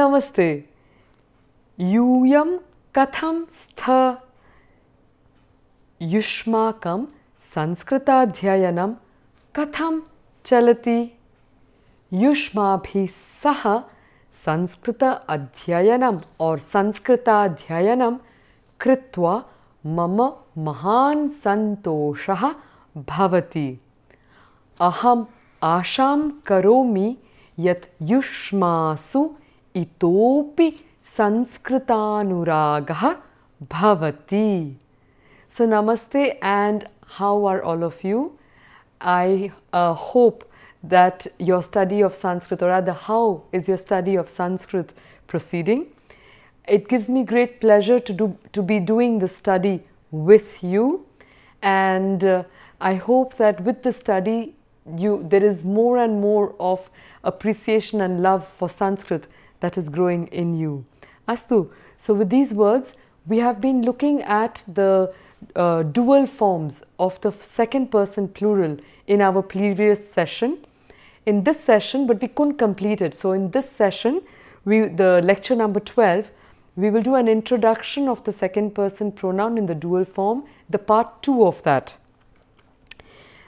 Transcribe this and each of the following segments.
Namaste. Yuyam katham stha yushmakam sanskritadhyayanam katham chalati. Yushmabhi saha Sanskrita adhyayanam or Sanskritadhyayanam kritva mama mahan santoshaha bhavati. Aham asham karomi yat yushmasu itopi sanskritanuragaha bhavati. So namaste and how are all of you? I hope that your study of Sanskrit, or rather how is your study of Sanskrit proceeding. It gives me great pleasure to be doing the study with you, and I hope that with the study there is more and more of appreciation and love for Sanskrit that is growing in you. Astu. So with these words, we have been looking at the dual forms of the second person plural in our previous session. In this session, but we couldn't complete it. So in this session, the lecture number 12, we will do an introduction of the second person pronoun in the dual form, the part 2 of that.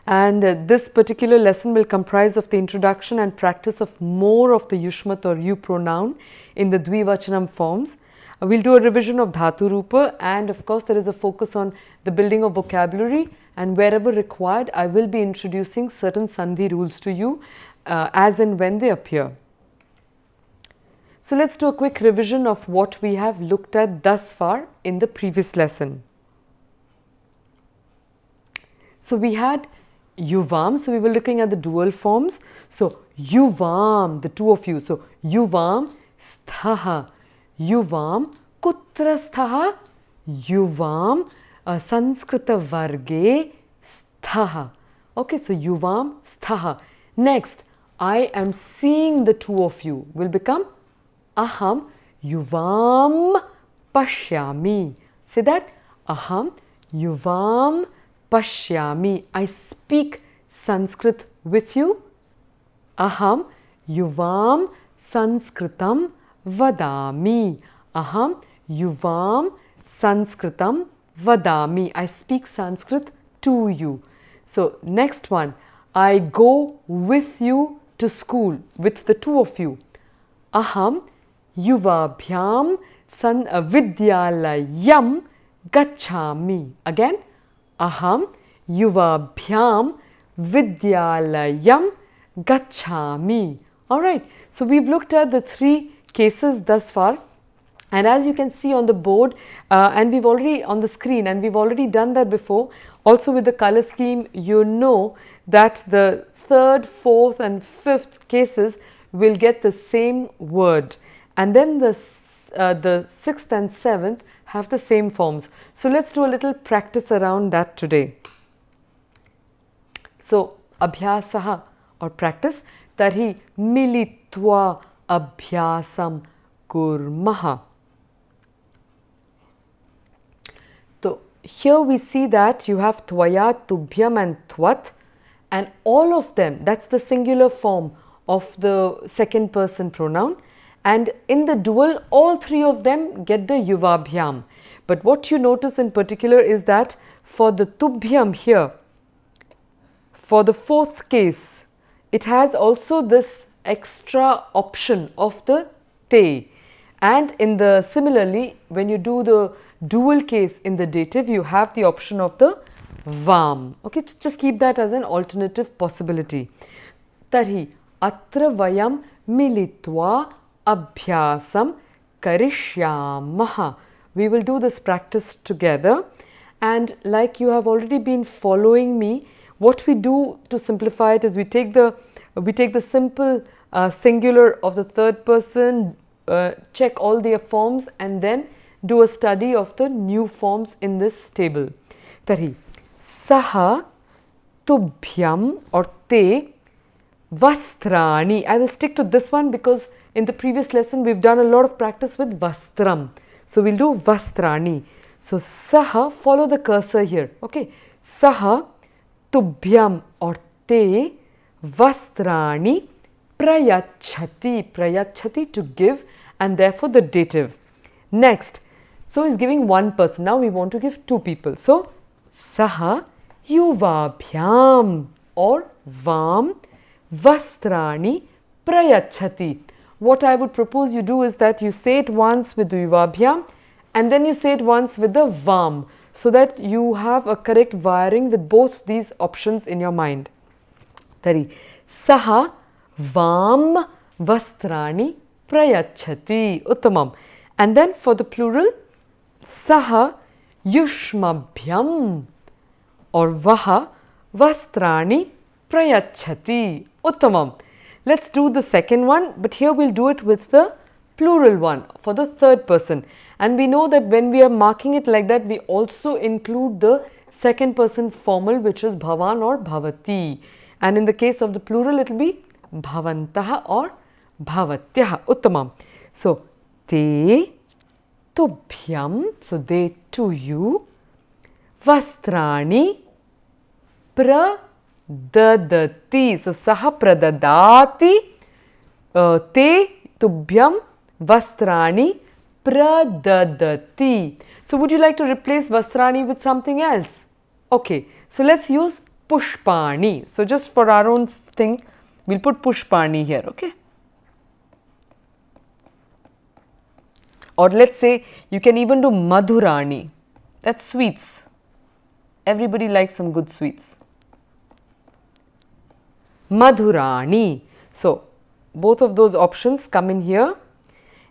And this particular lesson will comprise of the introduction and practice of more of the Yushmat or you pronoun in the Dvivachanam forms. We'll do a revision of Dhatu Rupa, and of course there is a focus on the building of vocabulary, and wherever required I will be introducing certain Sandhi rules to you as and when they appear. So let's do a quick revision of what we have looked at thus far in the previous lesson. So we had Yuvam, so we were looking at the dual forms. So Yuvam, the two of you. So Yuvam sthaha. Yuvam kutra sthaha. Yuvam Sanskrita varge sthaha. Okay, so Yuvam sthaha. Next, I am seeing the two of you will become Aham Yuvam pashyami. Say that. Aham Yuvam pashyami. I speak Sanskrit with you. Aham Yuvam Sanskritam vadami. Aham Yuvam Sanskritam vadami. I speak Sanskrit to you. So next one, I go with you to school, with the two of you. Aham Yuvabhyam vidyalayam gachami. Again, Aham Yuvabhyam vidyalayam gachami. Alright, so we've looked at the three cases thus far, and as you can see on the board and we've already on the screen, and we've already done that before also with the color scheme, you know that the third, fourth and fifth cases will get the same word, and then the sixth and seventh have the same forms. So let's do a little practice around that today. So abhyasaha or practice, tarhi militva abhyasam kurmaha. So here we see that you have tvaya, tubhyam and tvat, and all of them, that's the singular form of the second person pronoun, and in the dual all three of them get the yuvabhyam. But what you notice in particular is that for the tubhyam here, for the fourth case, it has also this extra option of the te, and in the similarly when you do the dual case in the dative, you have the option of the vam. Okay, just keep that as an alternative possibility. Tarhi atra vayam militva abhyasam karishyamaha. We will do this practice together, and like you have already been following me, what we do to simplify it is we take the simple singular of the third person, check all their forms, and then do a study of the new forms in this table. Tarhi saha tubhyam or te vastrani. I will stick to this one because in the previous lesson we've done a lot of practice with vastram. So we'll do vastrani. So saha, follow the cursor here. Okay, saha tubhyam or te vastrani prayachati. Prayachati, to give, and therefore the dative. Next, so he's giving one person. Now we want to give two people. So, saha yuvabhyam or vam vastrani prayachati. What I would propose you do is that you say it once with the yuvabhyam and then you say it once with the vam, so that you have a correct wiring with both these options in your mind. Tari saha vam vastrani prayachati. Uttamam. And then for the plural, saha yushmabhyam or vaha vastrani prayachati. Uttamam. Let's do the second one, but here we'll do it with the plural one for the third person. And we know that when we are marking it like that, we also include the second person formal, which is bhavan or bhavati. And in the case of the plural, it will be bhavantaha or bhavatyaha. Uttamam. So, te tubhyam, so they to you, vastrani pradadati, so saha pradadati, te tubhyam vastrani pradadati. So would you like to replace vastrani with something else? Okay, so let's use pushpani. So just for our own thing, we'll put pushpani here, okay? Or let's say you can even do madhurani. That's sweets. Everybody likes some good sweets. Madhurani. So both of those options come in here,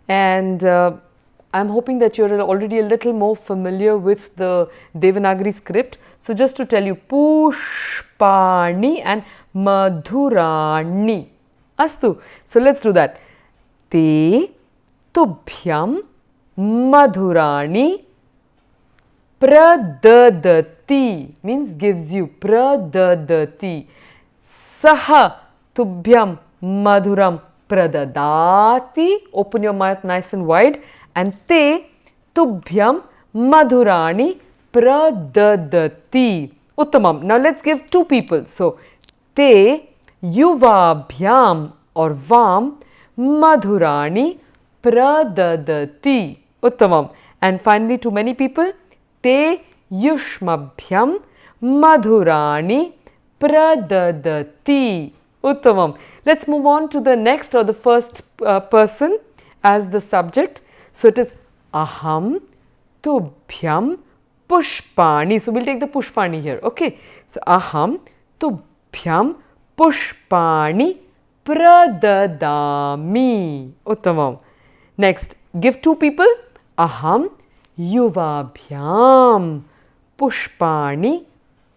and I'm hoping that you're already a little more familiar with the Devanagari script. So just to tell you, Pushpani and Madhurani. Astu. So let's do that. Te tubhyam madhurani pradadati, means gives you, pradadati. Saha tubhyam madhuram pradadati, open your mouth nice and wide, and te tubhyam madhurani pradadati. Uttamam. Now let's give two people. So, te yuvabhyam or vam madhurani pradadati. Uttamam. And finally, to many people, te yushmabhyam madhurani pradadati. Uttamam. Let's move on to the next or the first person as the subject. So it is aham tubhyam pushpani. So we'll take the pushpani here. Okay. So aham tubhyam pushpani pradadami. Uttamam. Next, give two people. Aham yuvabhyam pushpani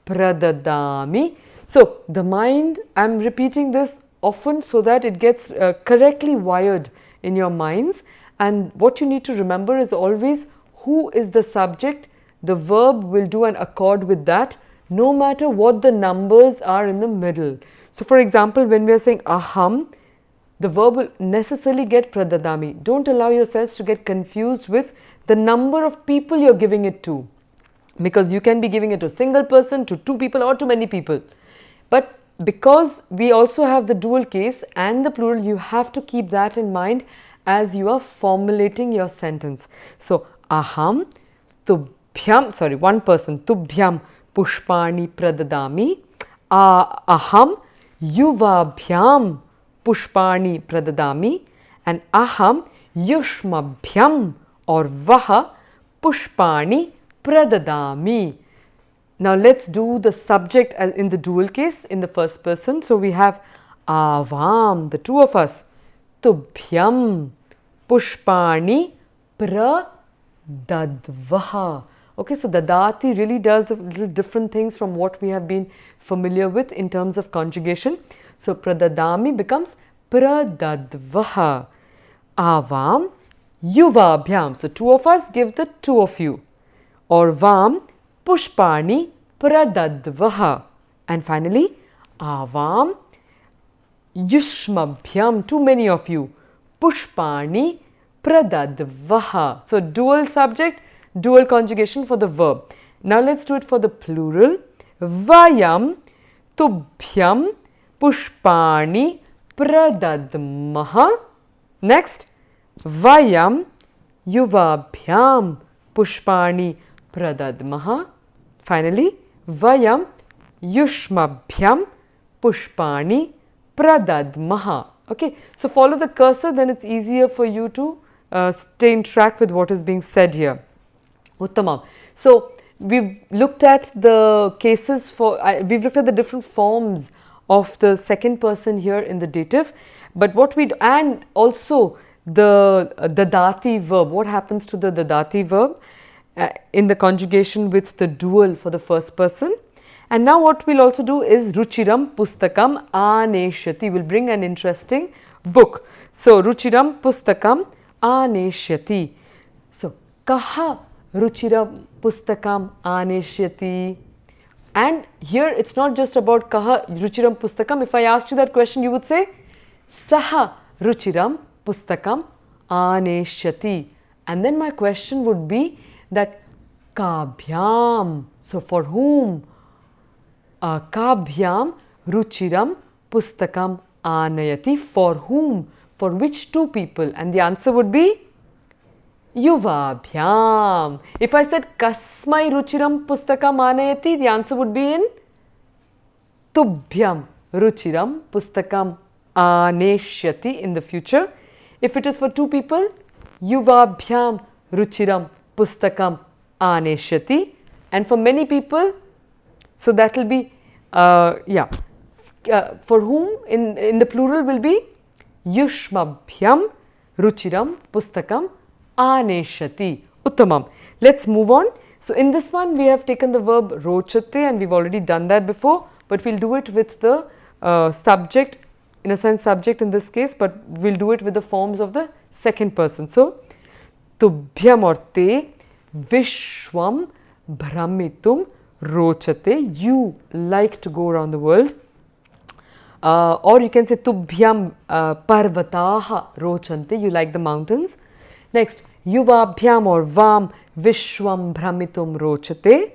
pradadami. So the mind, I'm repeating this often so that it gets correctly wired in your minds, and what you need to remember is always who is the subject. The verb will do an accord with that, no matter what the numbers are in the middle. So for example, when we are saying aham, the verb will necessarily get pradadami. Don't allow yourselves to get confused with the number of people you're giving it to, because you can be giving it to a single person, to two people, or to many people. But because we also have the dual case and the plural, you have to keep that in mind as you are formulating your sentence. So, aham tubhyam, sorry, one person, tubhyam pushpani pradadami, aham yuvabhyam pushpani pradadami, and aham yushmabhyam or vaha pushpani pradadami. Now let's do the subject in the dual case in the first person. So we have avam, the two of us, tubhyam pushpani pradadvaha. Okay, so dadati really does a little different things from what we have been familiar with in terms of conjugation. So pradadami becomes pradadvaha. Avam yuvabhyam. So two of us give the two of you. Or vam pushpani pradadvaha. And finally, avam yushmabhyam, too many of you, pushpani pradadvaha. So dual subject, dual conjugation for the verb. Now let's do it for the plural. Vayam tubhyam pushpani pradadmaha. Next, Vayam yuvabhyam pushpani pradadmaha. Finally, Vayam yushmabhyam pushpani pradadmaha. Okay, so follow the cursor, then it's easier for you to stay in track with what is being said here. Uttamam. So, we've looked at the cases for, we've looked at the different forms of the second person here in the dative, but what we, and also the dadati verb, what happens to the dadati verb in the conjugation with the dual for the first person. And now what we'll also do is Ruchiram Pustakam Aneshyati. We'll bring an interesting book. So, Ruchiram Pustakam Aneshyati. So, Kaha Ruchiram Pustakam Aneshyati. And here it's not just about Kaha Ruchiram Pustakam. If I asked you that question, you would say Saha Ruchiram Pustakam Aneshyati. And then my question would be that Kabhyam. So, for whom? Kabhyam Ruchiram Pustakam Anayati. For whom? For which two people? And the answer would be Yuvabhyam. If I said Kasmai Ruchiram Pustakam Anayati, the answer would be in Tubhyam Ruchiram Pustakam Aneshyati in the future. If it is for two people, Yuvabhyam Ruchiram Pustakam Aneshyati. And for many people, so that will be, for whom in the plural will be Yushmabhyam Ruchiram Pustakam Aneshyati. Uttamam. Let's move on. So, in this one we have taken the verb rochate and we've already done that before, but we'll do it with the subject, in a sense subject in this case, but we'll do it with the forms of the second person. So, Tubhyam or te Vishwam Brahmitum Rochate. You like to go around the world. Or you can say Tubhyam Parvataha Rochante. You like the mountains. Next, Yuvabhyam or Vam Vishwam Brahmitum Rochate.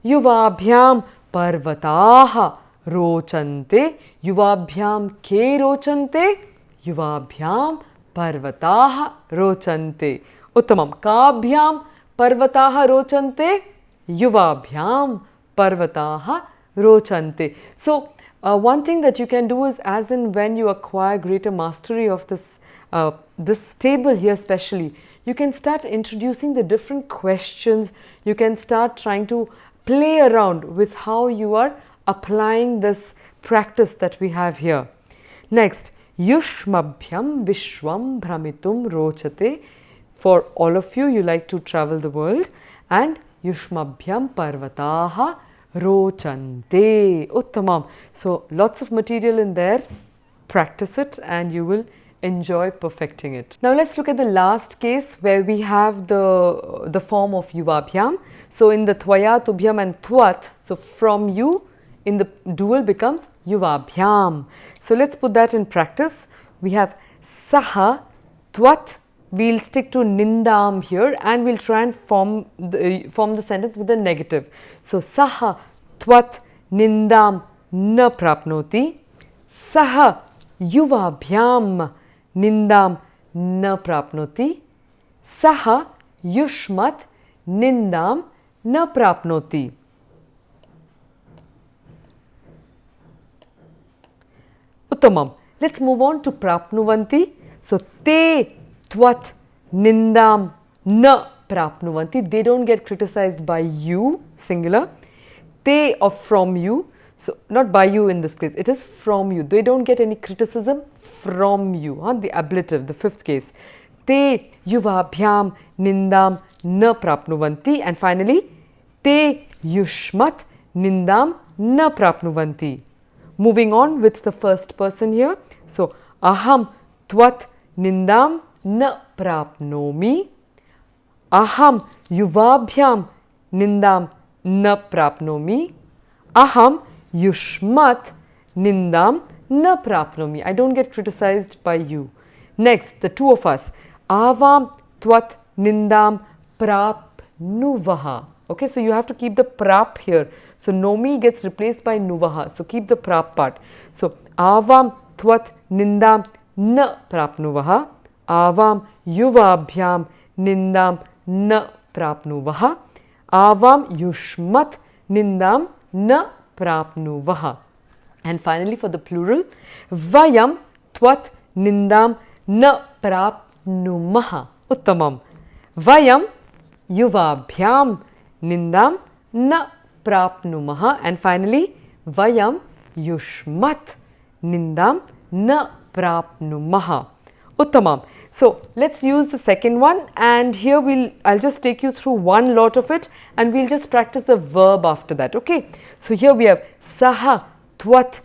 Yuvabhyam Parvataha Rochante. Yuvabhyam Ke Rochante. Yuvabhyam Parvataha Rochante. Uttamam. Kabhyam Parvataha Rochante. Yuvabhyam Parvataha Rochante. So, one thing that you can do is, as and when you acquire greater mastery of this table here especially, you can start introducing the different questions. You can start trying to play around with how you are applying this practice that we have here. Next, Yushmabhyam Vishwam Brahmitum Rochate. For all of you, you like to travel the world. And Yushmabhyam Parvataha Rochante. Uttamam. So, lots of material in there. Practice it and you will enjoy perfecting it. Now, let's look at the last case where we have the form of Yuvabhyam. So, in the Tvaya, Tubhyam and Twat, so from you in the dual becomes Yuvabhyam. So, let's put that in practice. We have Saha, Twat. We'll stick to Nindam here and we'll try and form the sentence with a negative. So, Saha Twat Nindam na prapnoti. Saha Yuvabhyam Nindam na prapnoti. Saha Yushmat Nindam na prapnoti. Uttamam. Let's move on to Prapnuvanti. So, Te Twat Nindam na prapnuvanti. They don't get criticized by you, singular. They or from you. So, not by you in this case, it is from you. They don't get any criticism from you. The ablative, the fifth case. Te yuvabhyam nindam na prapnuvanti. And finally, te yushmat nindam na prapnuvanti. Moving on with the first person here. So, aham twat nindam na prapnomi. Aham yuvabhyam nindam na prapnomi. Aham yushmat nindam na prapnomi. I don't get criticized by you. Next, the two of us. Avam twat nindam prapnuvaha. Okay, so you have to keep the prap here. So, nomi gets replaced by nuvaha. So, keep the prap part. So, avam twat nindam na prapnuvaha. Avam yuvabhyam nindam na prapnuvaha. Avam yushmat nindam na prapnuvaha. And finally for the plural, vayam tvat nindam na prapnumaha. Uttamam. Vayam yuvabhyam nindam na prapnumaha. And finally, vayam yushmat nindam na prapnumaha. Uttamam. So let's use the second one, and here I'll just take you through one lot of it and we'll just practice the verb after that. Okay. So here we have saha tvat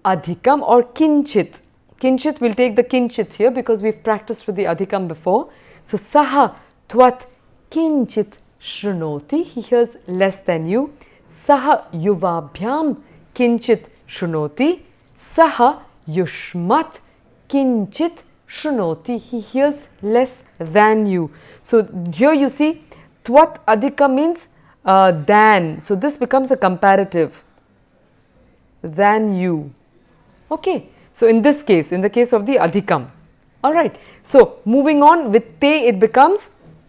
adhikam or kinchit. Kinchit, we'll take the kinchit here because we've practiced with the adhikam before. So saha tvat kinchit shrunoti, he hears less than you. Saha yuvabhyam kinchit shrunoti. Saha yushmat kinchit shrunoti, he hears less than you. So here you see tvat adhika means than. So this becomes a comparative, than you. Okay. So in this case, in the case of the adhikam. Alright. So moving on with te, it becomes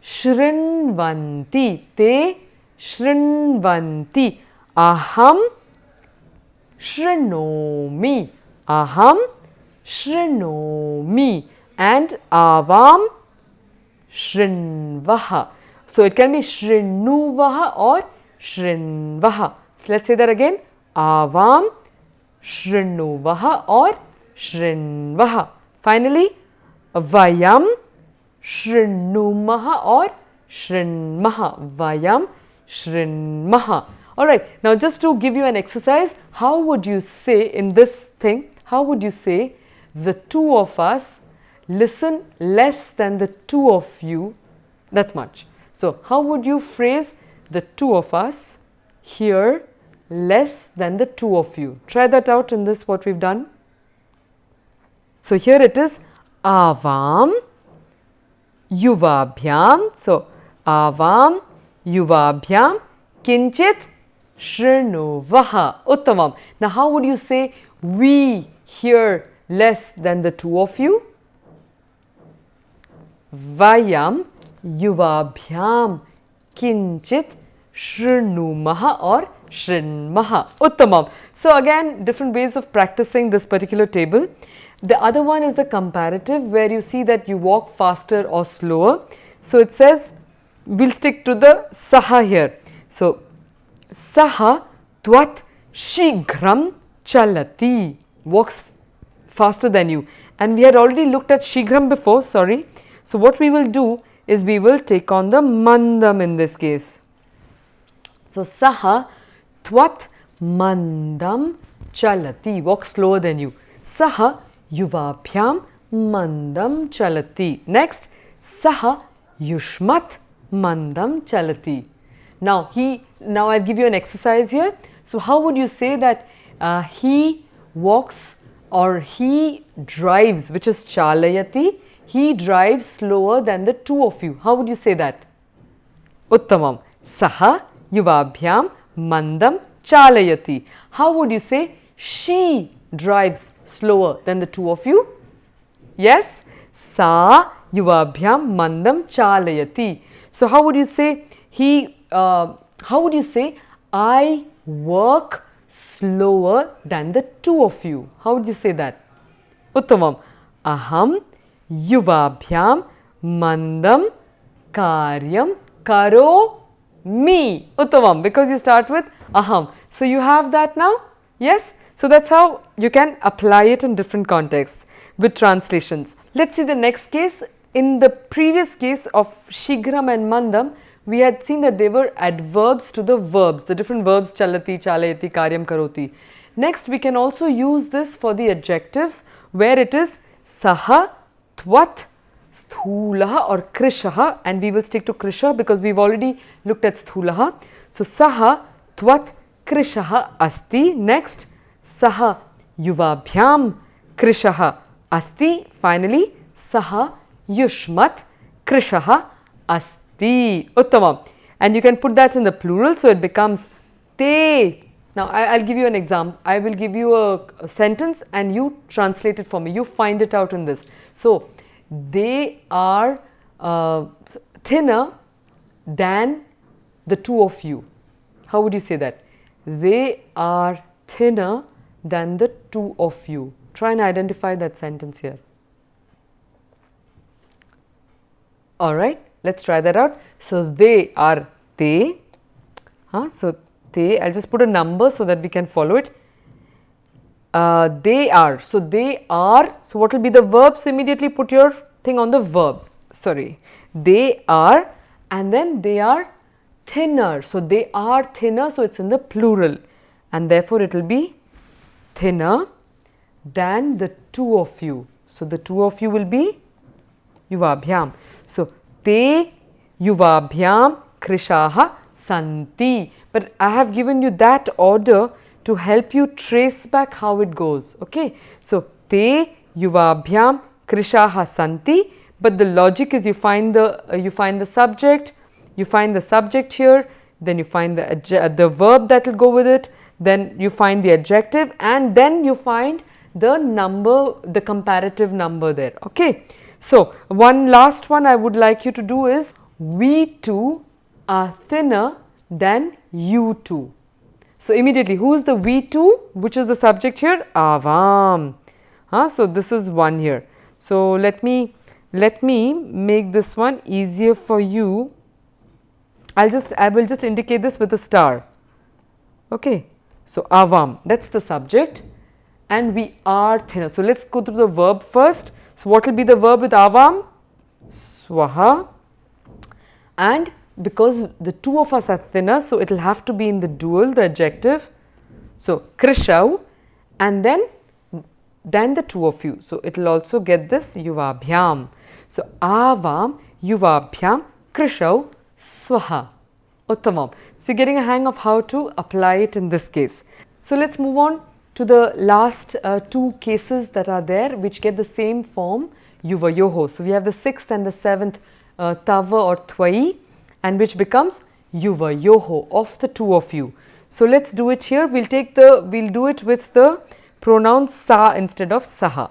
shrinvanti. Te shrinvanti. Aham shrinomi. Aham shrinomi. And avam shrinvaha. So it can be shrinuvaha or shrinvaha. So let's say that again. Avam shrinuvaha or shrinvaha. Finally, vayam shrinumaha or shrinmaha. Vayam shrinmaha. Alright, now just to give you an exercise, how would you say in this thing, how would you say the two of us listen less than the two of you? That's much. So how would you phrase the two of us hear less than the two of you? Try that out in this what we've done. So here it is avam yuvabhyam. So avam yuvabhyam kinchit shrinuvaha. Uttamam. Now how would you say we hear less than the two of you? Vayam yuvabhyam kinchit shrinumaha or shrinmaha. Uttamam. So again, different ways of practicing this particular table. The other one is the comparative, where you see that you walk faster or slower. So it says, we'll stick to the saha here. So saha tvat shighram chalati, walks faster than you. And we had already looked at shighram before, sorry. So what we will do is we will take on the mandam in this case. So saha tvat mandam chalati, walks slower than you. Saha yuvabhyam mandam chalati. Next, saha yushmat mandam chalati. Now I'll give you an exercise here. So how would you say that he walks or he drives, which is chalayati, he drives slower than the two of you? How would you say that? Uttamam. Saha yuvabhyam mandam chalayati. How would you say she drives slower than the two of you? Yes, sa yuvabhyam mandam chalayati. So how would you say how would you say I work slower than the two of you? How would you say that? Uttamam. Aham yuvabhyam mandam karyam karomi. Uttamam, because you start with aham. So you have that now? Yes? So that's how you can apply it in different contexts with translations. Let's see the next case. In the previous case of shighram and mandam, we had seen that they were adverbs to the verbs, the different verbs chalati, chalayati, karyam, karoti. Next, we can also use this for the adjectives, where it is saha, tvat, sthulaha or krishaha, and we will stick to krisha because we've already looked at sthulaha. So saha, tvat, krishaha asti. Next, saha yuvabhyam krishaha asti. Finally, saha yushmat krishaha asti. Uttamam. And you can put that in the plural, so it becomes te. Now I'll give you an example. I will give you a sentence and you translate it for me. You find it out in this. So they are thinner than the two of you. How would you say that? They are thinner than the two of you. Try and identify that sentence here. Alright, let's try that out. So, they are they. So, they, I'll just put a number so that we can follow it. They are. So, they are. So, what will be the verb? So, immediately put your thing on the verb. Sorry. They are, and then they are thinner. So, they are thinner. So, it's in the plural, and therefore, it will be thinner than the two of you. So, the two of you will be Yuvabhyam. So, te Yuvabhyam Krishaha Santi. But I have given you that order to help you trace back how it goes. Okay. So, te Yuvabhyam Krishaha Santi. But the logic is you find the subject, you find the subject here, then you find the verb that will go with it, then you find the adjective, and then you find the number, the comparative number there. Okay. So, one last one I would like you to do is, we two are thinner than you two. So, immediately who is the we two, which is the subject here? Avam. So, this is one here. So, let me make this one easier for you. I will just indicate this with a star. Okay. So, avam, that's the subject, and we are thinner. So, let's go through the verb first. So, what will be the verb with avam? Swaha. And because the two of us are thinner, so it will have to be in the dual, the adjective. So, krishav, and then the two of you. So, it will also get this yuvabhyam. So, avam, yuvabhyam, krishav, swaha. Uttamam. So, you are getting a hang of how to apply it in this case. So, let us move on to the last two cases that are there, which get the same form, yuvayoho. So, we have the sixth and the seventh tava or tvai, and which becomes yuvayoho, of the two of you. So, let us do it here. We'll do it with the pronoun sa instead of saha.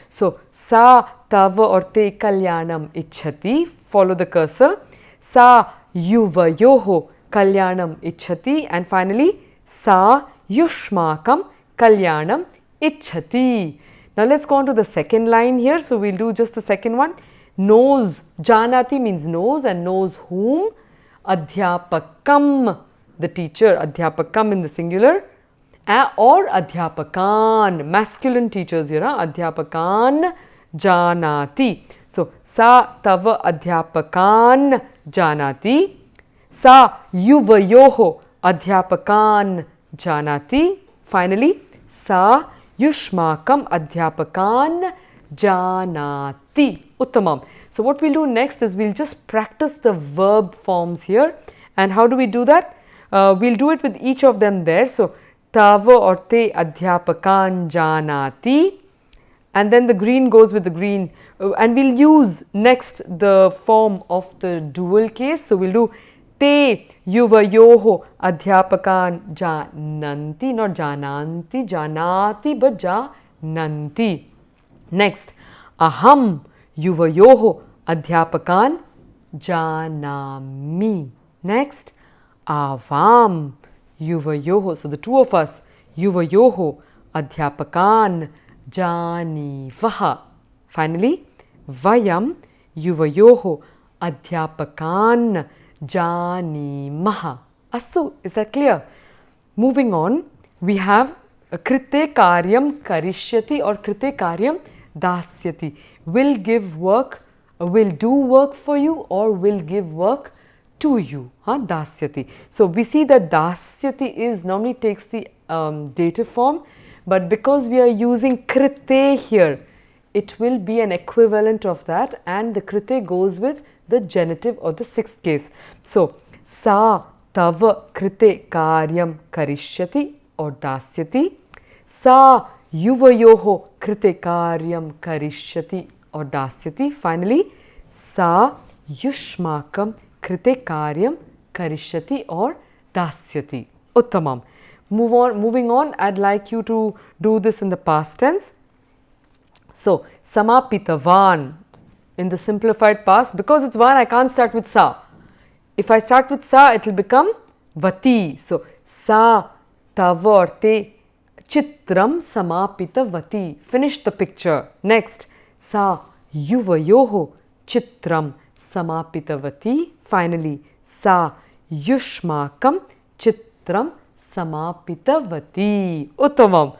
So, sa tava or te kalyanam ichhati, follow the cursor. Sa yuvayoho kalyanam ichhati, and finally sa yushmakam kalyanam ichhati. Now, let us go on to the second line here. So, we will do just the second one. Knows, janati means knows, and knows whom? Adhyapakam, the teacher, adhyapakam in the singular, or adhyapakan, masculine teachers here, adhyapakan janati. So, sa tava adhyapakan janati, sa yuvayoho adhyapakan janati, finally sa yushmakam adhyapakan janati. Uttamam. So, what we will do next is we will just practice the verb forms here. And how do we do that? We will do it with each of them there. So, tava or te adhyapakan janati, and then the green goes with the green, and we will use next the form of the dual case. So, we will do te yuvayoho adhyapakan jananti, not jananti, janati, but jananti. Next, aham yuvayoho adhyapakan janami. Next, avam yuvayoho, so the two of us, yuvayoho adhyapakan janivaha. Finally, vayam yuvayoho adhyapakan janimaha. Astu, is that clear? Moving on, we have krite karyam karishyati or krite karyam dasyati. Will give work, will do work for you, or will give work to you, dasyati. So, we see that dasyati is normally takes the dative form, but because we are using krite here, it will be an equivalent of that, and the krite goes with the genitive or the sixth case. So, sa tava krite karyam karishyati or dasyati, sa yuvayoho krite karyam karishyati or dasyati. Finally, sa yushmakam krite karyam karishyati or dasyati. Uttamam. Moving on, I'd like you to do this in the past tense. So, samapitavan. in the simplified past. Because it's one, I can't start with sa. If I start with sa, it will become vati. So, sa tava or te chitram samapita vati. Finish the picture. Next, sa yuvayoho chitram samapita vati. Finally, sa yushmakam chitram samapita vati. Uttamam.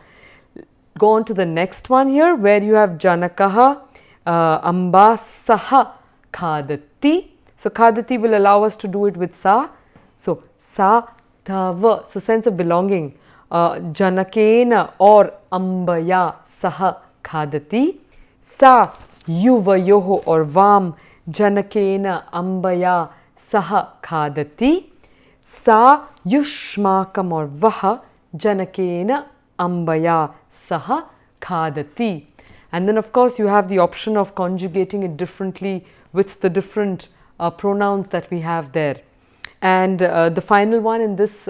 Go on to the next one here, where you have Janakaha ambasaha khadati. So, khadati will allow us to do it with sa. So, sa tava. So, sense of belonging. Janakena or ambaya saha khadati. Sa yuvayoho or vam janakena ambaya saha khadati. Sa yushmakam or vaha janakena ambaya saha khadati. And then of course you have the option of conjugating it differently with the different pronouns that we have there. And the final one in this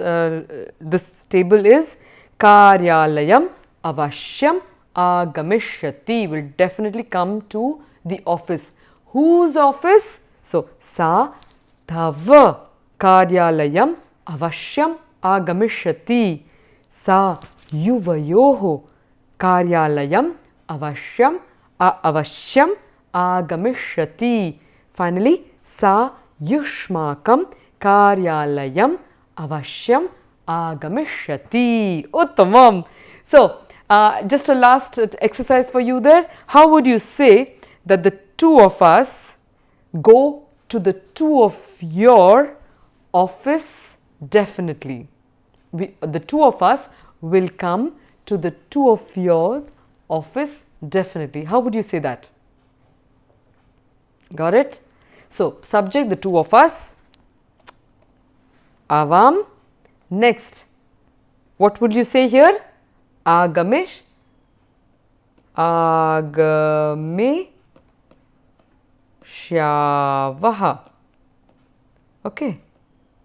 table is karyalayam avashyam agamishyati, will definitely come to the office. Whose office? So, sa tava karyalayam avashyam agamishyati. Sa yuvayoho karyalayam avashyam agamishyati. Finally, sa yushmakam karyalayam avashyam agamishyati. Uttamam. So, just a last exercise for you there. How would you say that the two of us go to the two of your office? Definitely. The two of us will come to the two of your office definitely. How would you say that? Got it? So, subject, the two of us, avam. Next, what would you say here? Agamish, agamishyavaha. Okay.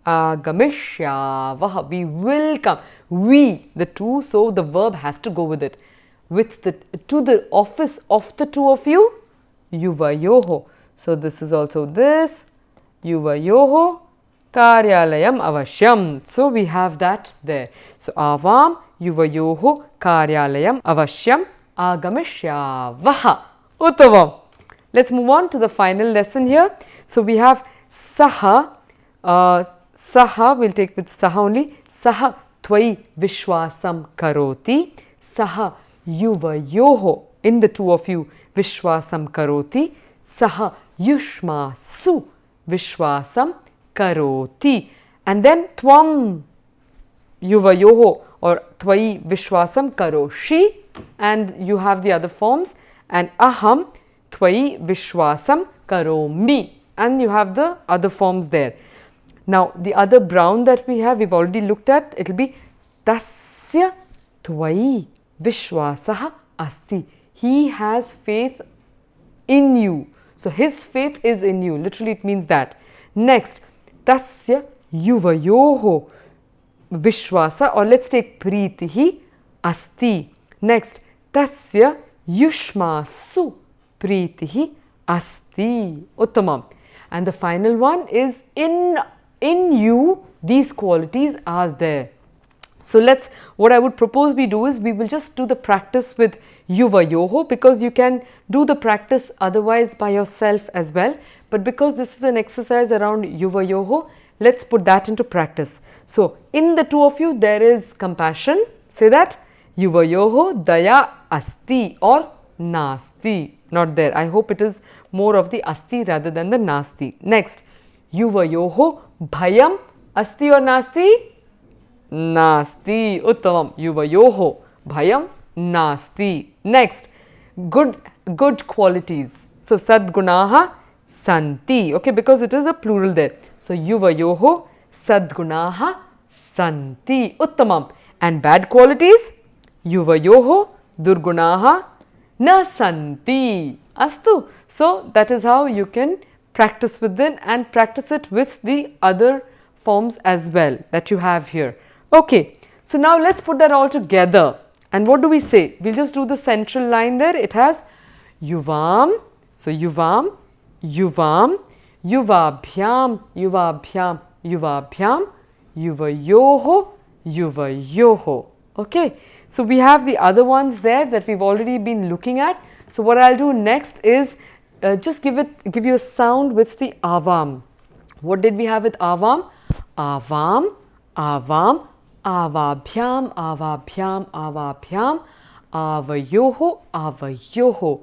Agamishyavaha. We will come. We, the two, so the verb has to go with it. With the to the office of the two of you, yuvayoho. So this is also this, yuvayoho karyalayam avashyam. So we have that there. So avam yuvayoho karyalayam avashyam agamishyavaha. Uttavam. Let's move on to the final lesson here. So we have saha. Saha, we'll take with saha only. Saha tvai vishwasam karoti. Saha yuvayoho, in the two of you, vishwasam karoti. Saha yushmasu vishwasam karoti. And then tvam yuvayoho or tvai vishwasam karoshi, and you have the other forms, and aham tvai vishwasam karomi, and you have the other forms there. Now, the other brown that we have, we've already looked at, it will be tasya tvai vishwasaha asti. He has faith in you. So, his faith is in you. Literally, it means that. Next, tasya yuvayoho vishwasa, or let's take pritihi asti. Next, tasya yushmasu pritihi asti. Uttamam. And the final one is in you these qualities are there. So what I would propose we do is we will just do the practice with yuvayoho, because you can do the practice otherwise by yourself as well. But because this is an exercise around yuvayoho, let's put that into practice. So in the two of you there is compassion. Say that. Yuvayoho daya asti or nasti. Not there. I hope it is more of the asti rather than the nasti. Next, yuvayoho bhayam asti or nasti? Nasti. Uttamam. Yuvayoho bhayam nasti. Next, good qualities. So sadgunaha santi. Okay, because it is a plural there. So yuvayoho sadgunaha santi. Uttamam. And bad qualities? Yuvayoho durgunaha na santi. Astu. So that is how you can practice within and practice it with the other forms as well that you have here. Okay. So now let's put that all together. And what do we say? We'll just do the central line there. It has yuvam. So yuvam, Yuvam, Yuvabhyam, Yuvabhyam, Yuvabhyam, Yuvayoho, Yuvayoho. Okay, so we have the other ones there that we've already been looking at. So what I'll do next is just give you a sound with the avam. What did we have with avam? Avam, avam, avabhyam, avabhyam, avabhyam, avayoho, avayoho.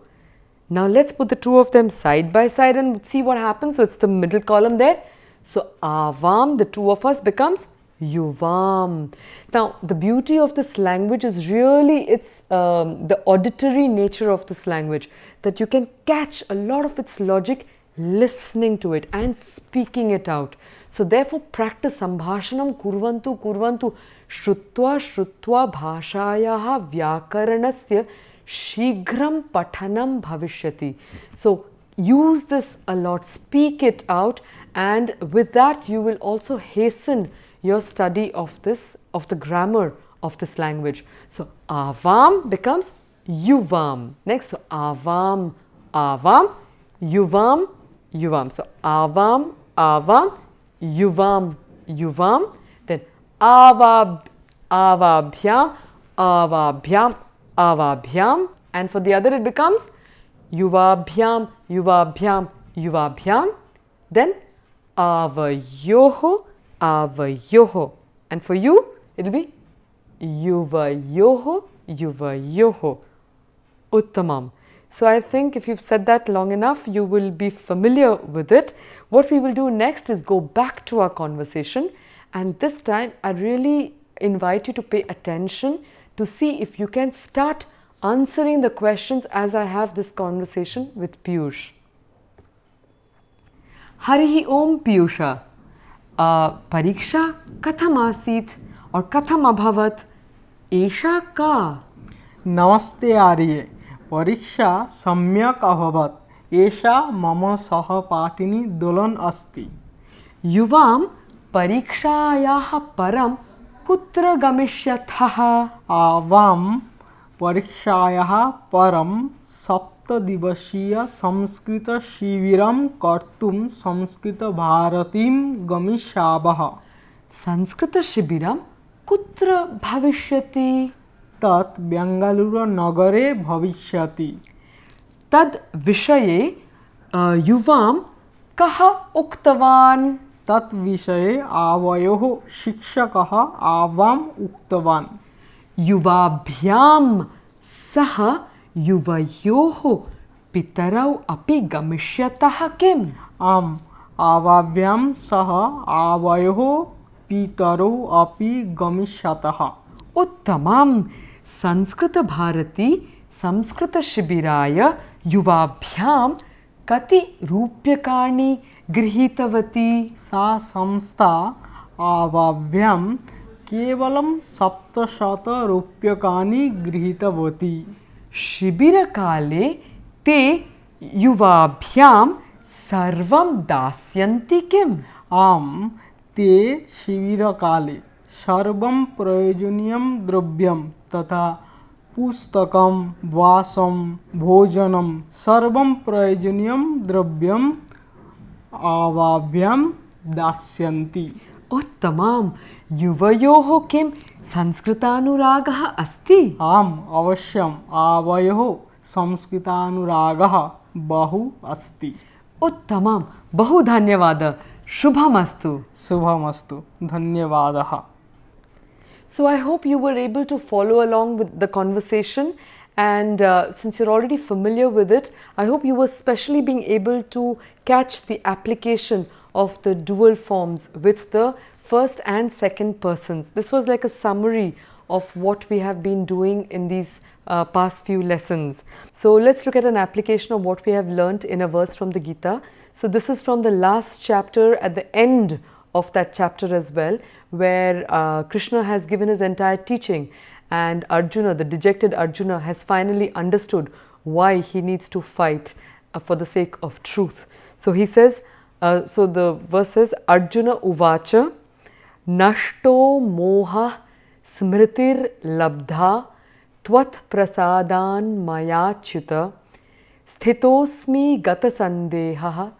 Now let's put the two of them side by side and see what happens. So it's the middle column there. So avam, the two of us becomes yuvam. Now the beauty of this language is really it's the auditory nature of this language, that you can catch a lot of its logic listening to it and speaking it out. So therefore practice sambhashanam kurvantu kurvantu shrutva shrutva bhashayaha vyakaranasya shighram pathanam bhavishyati. So use this a lot, speak it out, and with that you will also hasten your study of the grammar of this language. So avam becomes yuvam. Next, so avam, avam, yuvam, yuvam. So avam, avam, yuvam, yuvam. Then avab, avabhyam, avabhyam, avabhyam, and for the other it becomes yuvabhyam, yuvabhyam, yuvabhyam, then avayoho, avayoho, and for you it will be yuvayoho, yuvayoho. Uttamam. So I think if you've said that long enough, you will be familiar with it. What we will do next is go back to our conversation, and this time I really invite you to pay attention to see if you can start answering the questions as I have this conversation with Piyush. Harihi Om Piyusha. Pariksha katham asit or katham abhavat? Esha ka? नमस्ते आर्ये परीक्षा सम्यक् अभवत् एषा मम सहपाठिनी दोलन अस्ति युवां परीक्षायाः परं कुत्र गमिष्यथः? आवां परीक्षायाः परं सप्तदिवसीय संस्कृतशिबिरं कर्तुं संस्कृतभारतीं गमिष्यावः संस्कृतशिबिरं कुत्र भविष्यति? तत् बेङ्गलूरुनगरे भविष्यति तद् विषये युवां कः उक्तवान्? तत् विषये आवयोः शिक्षकः आवाम् उक्तवान् युवाभ्यां सह युवयोः पितरौ अपि गमिष्यतः किम्? आम् आवाभ्यां सह आवयोः पितरौ अपि गमिष्यतः उत्तमम् संस्कृतभारती संस्कृतशिबिराय युवाभ्यां कति रूप्यकाणि गृहीतवती? सा संस्था आवाभ्यां केवलं 700 रूप्यकाणि गृहीतवती शिबिरकाले ते युवाभ्यां सर्वं दास्यन्ति किम्? आम् ते शिबिरकाले सर्वं प्रयोजनीयं द्रव्यं तथा पुस्तकं वासं भोजनं सर्वं प्रयोजनीयं द्रव्यम् आवाभ्यां दास्यन्ति उत्तमम् युवयोः किं संस्कृतानुरागः अस्ति? आम् अवश्यम् आवयोः संस्कृतानुरागः बहु अस्ति उत्तमम् बहु धन्यवादः शुभमस्तु शुभमस्तु धन्यवादः So I hope you were able to follow along with the conversation, and since you're already familiar with it, I hope you were especially being able to catch the application of the dual forms with the first and second persons. This was like a summary of what we have been doing in these past few lessons. So let's look at an application of what we have learnt in a verse from the Gita. So this is from the last chapter, at the end of that chapter as well, where Krishna has given his entire teaching, and Arjuna, the dejected Arjuna, has finally understood why he needs to fight for the sake of truth. So he says, so the verse says, Arjuna uvacha nashto moha smritir labdha tvat prasadan maya chuta Sthitosmi gata sandeha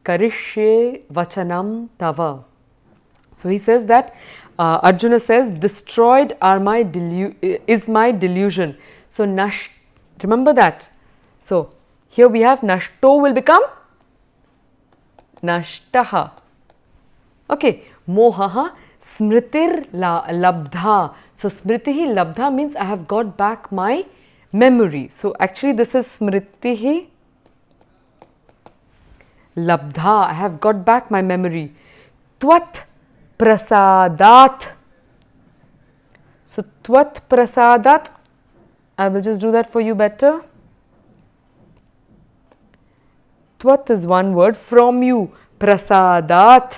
karishye vachanam tava. So he says that Arjuna says, destroyed are is my delusion. So remember that. So here we have nashto will become nashtaha. Okay, mohaha smritir labdha. So smritihi labdha means I have got back my memory. So actually this is smritihi labdha. I have got back my memory. Tvat prasadat. So tvat prasadat, I will just do that for you better. Tvat is one word, from you. Prasadat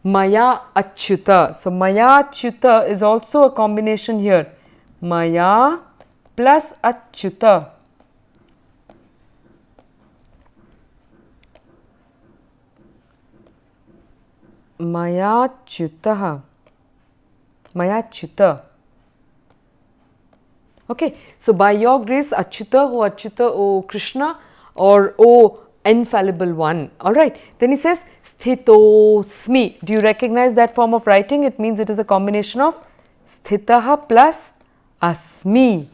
maya achyuta. So maya achyuta is also a combination here. Maya plus achyuta. Maya achyutah. Maya achyuta. Okay, so by your grace, Achyuta, O Krishna, or O infallible one. Alright, then he says Sthitosmi. Do you recognize that form of writing? It means it is a combination of Sthitaha plus Asmi.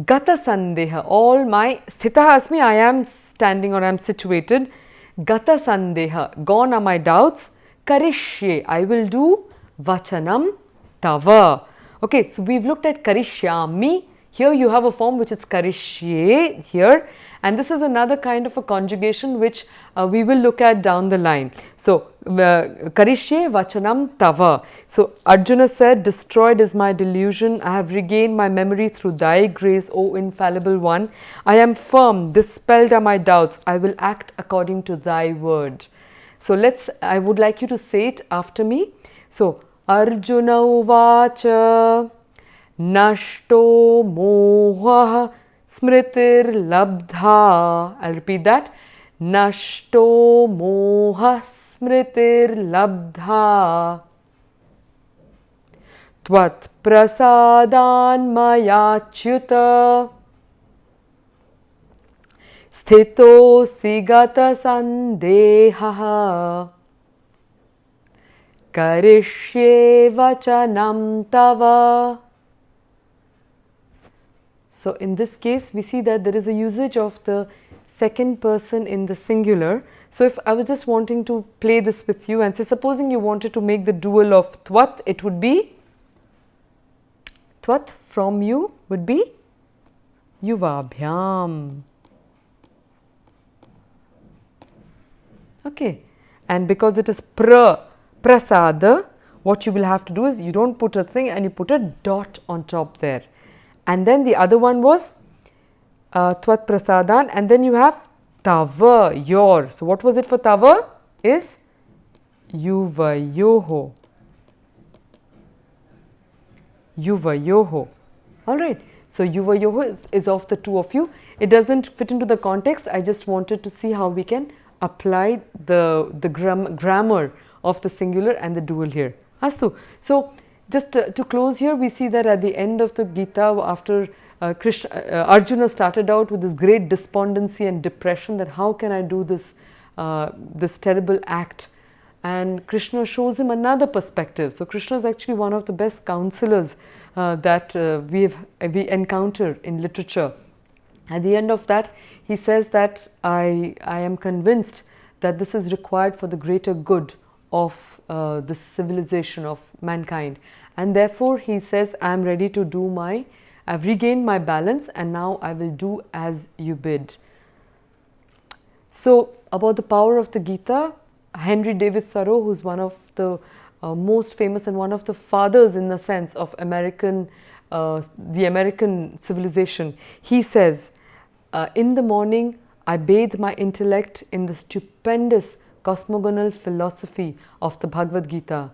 Gata Sandeha, all my Sthitaha Asmi, I am standing or I am situated. Gata Sandeha, gone are my doubts. Karishye, I will do. Vachanam Tava. Okay, so we've looked at Karishyami. Here you have a form which is Karishye here, and this is another kind of a conjugation which we will look at down the line. So, Karishye Vachanam Tava. So, Arjuna said, destroyed is my delusion. I have regained my memory through thy grace, O infallible one. I am firm, dispelled are my doubts. I will act according to thy word. So, I would like you to say it after me. So, Arjuna uvacha nashto moha smritir labdha. I'll repeat that. Nashto moha smritir labdha. Tvat prasadan mayachyuta. Sthito sigata sandeha. Karishye vachanam tava. So in this case, we see that there is a usage of the second person in the singular. So if I was just wanting to play this with you and say, supposing you wanted to make the dual of tvat, it would be tvat from you would be yuvabhyam. Okay, and because it is prasada, what you will have to do is you don't put a thing and you put a dot on top there. And then the other one was tvat prasadan, and then you have tava, your. So what was it for tava? Is yuvayoho. Yuvayoho. Alright, so yuvayoho is of the two of you. It doesn't fit into the context. I just wanted to see how we can apply the grammar of the singular and the dual here. Astu. So just to close here, we see that at the end of the Gita, after Arjuna started out with this great despondency and depression that how can I do this, this terrible act, and Krishna shows him another perspective. So Krishna is actually one of the best counselors that we encounter in literature. At the end of that, he says that I am convinced that this is required for the greater good of this civilization of mankind, and therefore he says, I am ready to do I've regained my balance and now I will do as you bid. So about the power of the Gita, Henry David Thoreau, who's one of the most famous and one of the fathers in the sense of the American civilization, he says, in the morning I bathe my intellect in the stupendous cosmogonal philosophy of the Bhagavad Gita,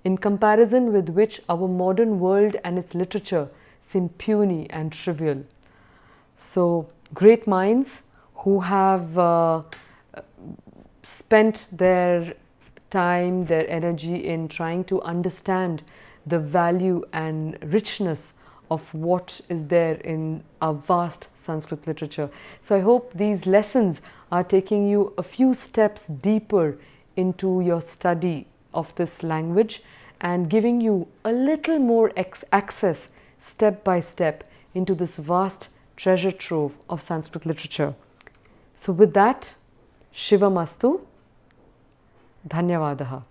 in comparison with which our modern world and its literature seem puny and trivial. So great minds who have spent their time, their energy in trying to understand the value and richness of what is there in our vast Sanskrit literature. So I hope these lessons are taking you a few steps deeper into your study of this language and giving you a little more access step by step into this vast treasure trove of Sanskrit literature. So with that, Shivamastu, Dhanyavadaha.